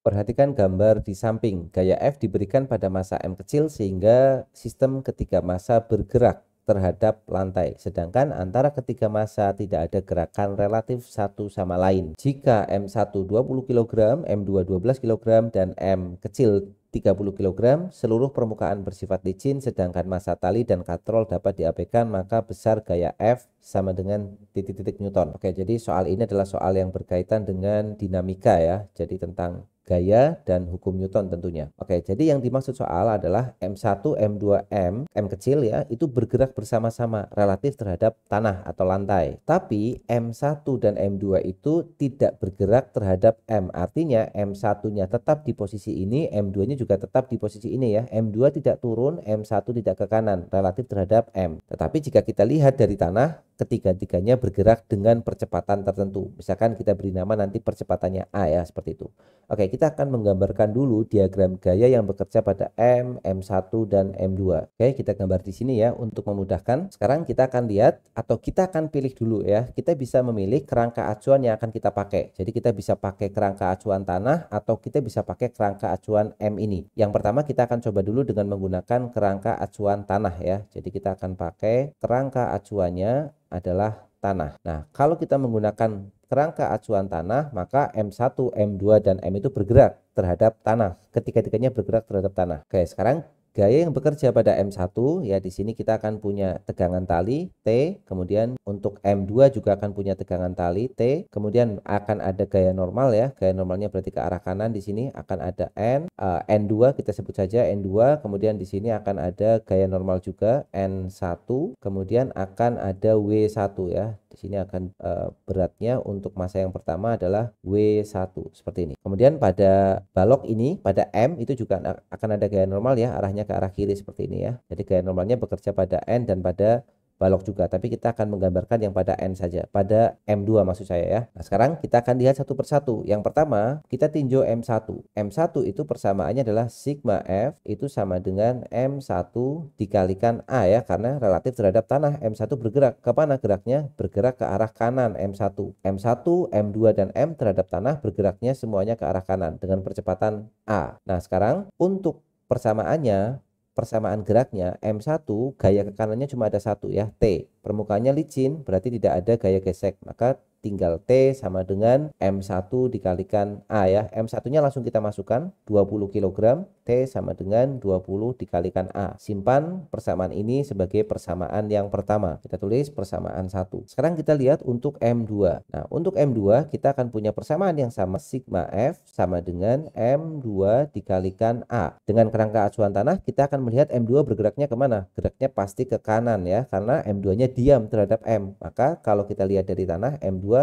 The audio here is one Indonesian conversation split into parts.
Perhatikan gambar di samping. Gaya F diberikan pada massa M kecil sehingga sistem ketiga massa bergerak terhadap lantai. Sedangkan antara ketiga massa tidak ada gerakan relatif satu sama lain. Jika M1 20 kg, M2 12 kg, dan M kecil 30 kg, seluruh permukaan bersifat licin, sedangkan massa tali dan katrol dapat diabaikan, maka besar gaya F sama dengan titik-titik Newton. Oke, jadi soal ini adalah soal yang berkaitan dengan dinamika ya. Jadi tentang gaya dan hukum Newton tentunya. Oke, jadi yang dimaksud soal adalah M1, M2, M kecil ya, itu bergerak bersama-sama relatif terhadap tanah atau lantai. Tapi M1 dan M2 itu tidak bergerak terhadap M. Artinya M1-nya tetap di posisi ini, M2-nya juga tetap di posisi ini ya. M2 tidak turun, M1 tidak ke kanan relatif terhadap M. Tetapi jika kita lihat dari tanah, ketiga-tiganya bergerak dengan percepatan tertentu. Misalkan kita beri nama nanti percepatannya A ya, seperti itu. Oke, kita akan menggambarkan dulu diagram gaya yang bekerja pada M, M1, dan M2. Oke, kita gambar di sini ya untuk memudahkan. Sekarang kita akan lihat atau kita akan pilih dulu ya. Kita bisa memilih kerangka acuan yang akan kita pakai. Jadi kita bisa pakai kerangka acuan tanah atau kita bisa pakai kerangka acuan M ini. Yang pertama kita akan coba dulu dengan menggunakan kerangka acuan tanah ya. Jadi kita akan pakai kerangka acuannya adalah tanah. Nah, kalau kita menggunakan kerangka acuan tanah, maka M1, M2, dan M itu bergerak terhadap tanah. Ketiga-tiganya bergerak terhadap tanah. Oke, sekarang gaya yang bekerja pada M1 ya, di sini kita akan punya tegangan tali T, kemudian untuk M2 juga akan punya tegangan tali T, kemudian akan ada gaya normal ya. Gaya normalnya berarti ke arah kanan, di sini akan ada N2 kita sebut saja N2, kemudian di sini akan ada gaya normal juga N1, kemudian akan ada W1 ya. Di sini akan beratnya untuk massa yang pertama adalah W1 seperti ini. Kemudian pada balok ini, pada M itu juga akan ada gaya normal ya, arahnya ke arah kiri seperti ini ya. Jadi gaya normalnya bekerja pada N dan pada balok juga, tapi kita akan menggambarkan yang pada N saja, pada M2 maksud saya ya. Nah, sekarang kita akan lihat satu persatu. Yang pertama, kita tinjau M1. M1 itu persamaannya adalah sigma F itu sama dengan M1 dikalikan A ya, karena relatif terhadap tanah. M1 bergerak ke mana geraknya? Bergerak ke arah kanan M1. M1, M2, dan M terhadap tanah bergeraknya semuanya ke arah kanan dengan percepatan A. Nah, sekarang untuk persamaan geraknya M1 gaya ke kanannya cuma ada satu ya, T. Permukaannya licin berarti tidak ada gaya gesek, maka tinggal T sama dengan M1 dikalikan A ya. M1-nya langsung kita masukkan 20 kg, T sama dengan 20 dikalikan A. Simpan persamaan ini sebagai persamaan yang pertama. Kita tulis persamaan 1. Sekarang kita lihat untuk M2. Nah, untuk M2 kita akan punya persamaan yang sama, sigma F sama dengan M2 dikalikan A. Dengan kerangka acuan tanah kita akan melihat M2 bergeraknya kemana? Geraknya pasti ke kanan ya, karena M2-nya diam terhadap M. Maka kalau kita lihat dari tanah, M2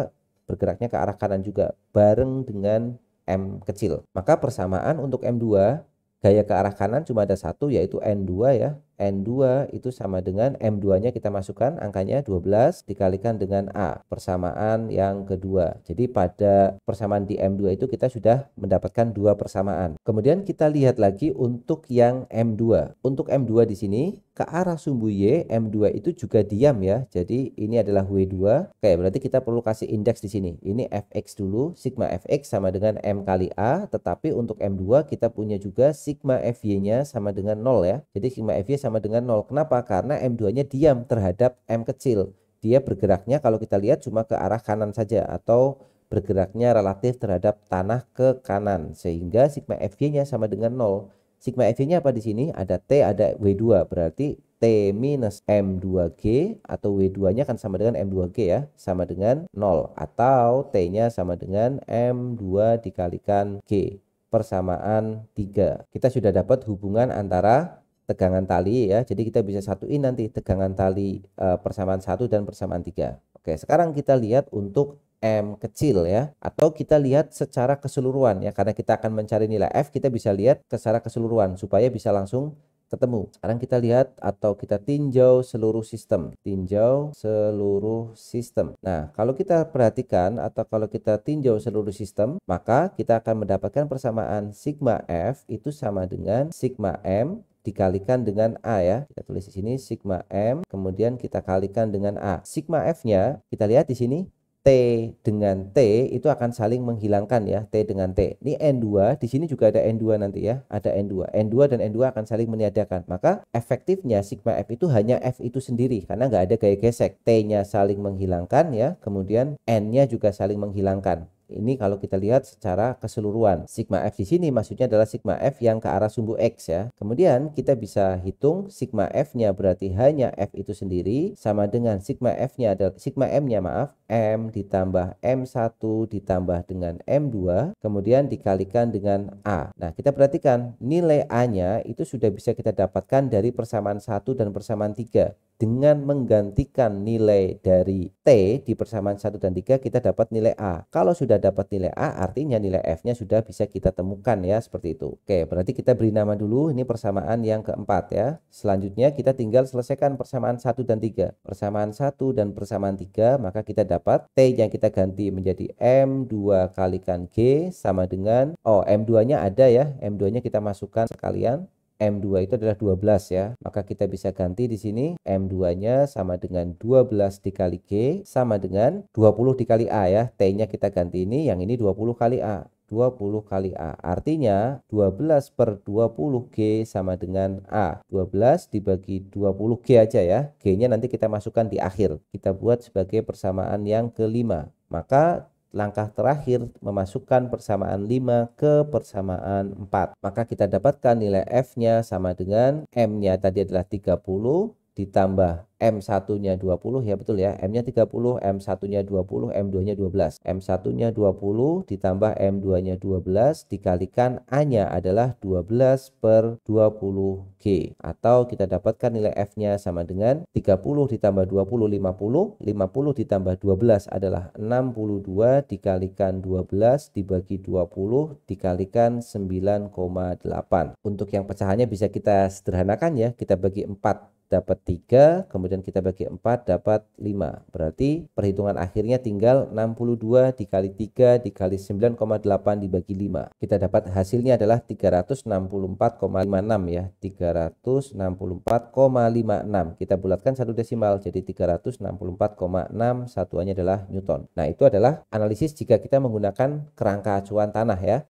bergeraknya ke arah kanan juga bareng dengan M kecil. Maka persamaan untuk M2 gaya ke arah kanan cuma ada satu, yaitu N2 ya. N2 itu sama dengan M2-nya kita masukkan angkanya 12 dikalikan dengan A. Persamaan yang kedua. Jadi pada persamaan di M2 itu kita sudah mendapatkan dua persamaan. Kemudian kita lihat lagi untuk yang M2. Untuk M2 di sini ke arah sumbu Y, M2 itu juga diam ya. Jadi ini adalah W2. Oke, berarti kita perlu kasih indeks di sini. Ini Fx dulu, sigma Fx sama dengan M kali A, tetapi untuk M2 kita punya juga sigma Fy-nya sama dengan 0 ya. Jadi sigma Fy sama dengan 0. Kenapa? Karena M2-nya diam terhadap M kecil. Dia bergeraknya kalau kita lihat cuma ke arah kanan saja atau bergeraknya relatif terhadap tanah ke kanan, sehingga sigma Fy-nya sama dengan 0. Sigma Fy-nya apa di sini? Ada T, ada W2, berarti T minus M2G atau W2-nya kan sama dengan M2G ya, sama dengan 0, atau T-nya sama dengan M2 dikalikan G. Persamaan 3. Kita sudah dapat hubungan antara tegangan tali ya. Jadi kita bisa satuin nanti tegangan tali persamaan 1 dan persamaan 3. Oke, sekarang kita lihat untuk M kecil ya, atau kita lihat secara keseluruhan ya, karena kita akan mencari nilai F, kita bisa lihat secara keseluruhan supaya bisa langsung ketemu. Sekarang kita lihat atau kita tinjau seluruh sistem. Tinjau seluruh sistem. Nah, kalau kita perhatikan atau kalau kita tinjau seluruh sistem, maka kita akan mendapatkan persamaan sigma F itu sama dengan sigma M dikalikan dengan A ya. Kita tulis di sini sigma M, kemudian kita kalikan dengan A. Sigma F-nya kita lihat di sini T dengan T itu akan saling menghilangkan ya, T dengan T. Ini N2, di sini juga ada N2 nanti ya, ada N2. N2 dan N2 akan saling meniadakan. Maka efektifnya sigma F itu hanya F itu sendiri karena nggak ada gaya gesek. T-nya saling menghilangkan ya, kemudian N-nya juga saling menghilangkan. Ini kalau kita lihat secara keseluruhan. Sigma F di sini maksudnya adalah sigma F yang ke arah sumbu X ya. Kemudian kita bisa hitung sigma F-nya berarti hanya F itu sendiri sama dengan sigma F-nya adalah sigma M-nya maaf, M ditambah M1 ditambah dengan M2 kemudian dikalikan dengan A. Nah, kita perhatikan nilai A-nya itu sudah bisa kita dapatkan dari persamaan 1 dan persamaan 3. Dengan menggantikan nilai dari T di persamaan 1 dan 3 kita dapat nilai A. Kalau sudah dapat nilai A artinya nilai F-nya sudah bisa kita temukan ya, seperti itu. Oke, berarti kita beri nama dulu, ini persamaan yang keempat ya. Selanjutnya kita tinggal selesaikan persamaan 1 dan 3. Persamaan 1 dan persamaan 3 maka kita dapat T yang kita ganti menjadi M2 kalikan G sama dengan, M2-nya ada ya, M2-nya kita masukkan sekalian. M2 itu adalah 12 ya. Maka kita bisa ganti di sini M2-nya sama dengan 12 dikali G sama dengan 20 dikali A ya. T-nya kita ganti ini, yang ini 20 kali A. 20 kali A. Artinya 12 per 20 G sama dengan A. 12 dibagi 20 G aja ya. G-nya nanti kita masukkan di akhir. Kita buat sebagai persamaan yang kelima. Maka langkah terakhir memasukkan persamaan 5 ke persamaan 4. Maka kita dapatkan nilai F-nya sama dengan M-nya tadi adalah 30 ditambah M1-nya 20 ya, betul ya. M-nya 30, M1-nya 20, M2-nya 12. M1-nya 20 ditambah M2-nya 12 dikalikan A-nya adalah 12 per 20 G. Atau kita dapatkan nilai F-nya sama dengan 30 ditambah 20, 50. 50 ditambah 12 adalah 62 dikalikan 12 dibagi 20 dikalikan 9,8. Untuk yang pecahannya bisa kita sederhanakan ya. Kita bagi 4 dapat 3, kemudian kita bagi 4 dapat 5. Berarti perhitungan akhirnya tinggal 62 dikali 3 dikali 9,8 dibagi 5. Kita dapat hasilnya adalah 364,56 ya. 364,56. Kita bulatkan satu desimal jadi 364,6, satuannya adalah Newton. Nah, itu adalah analisis jika kita menggunakan kerangka acuan tanah ya.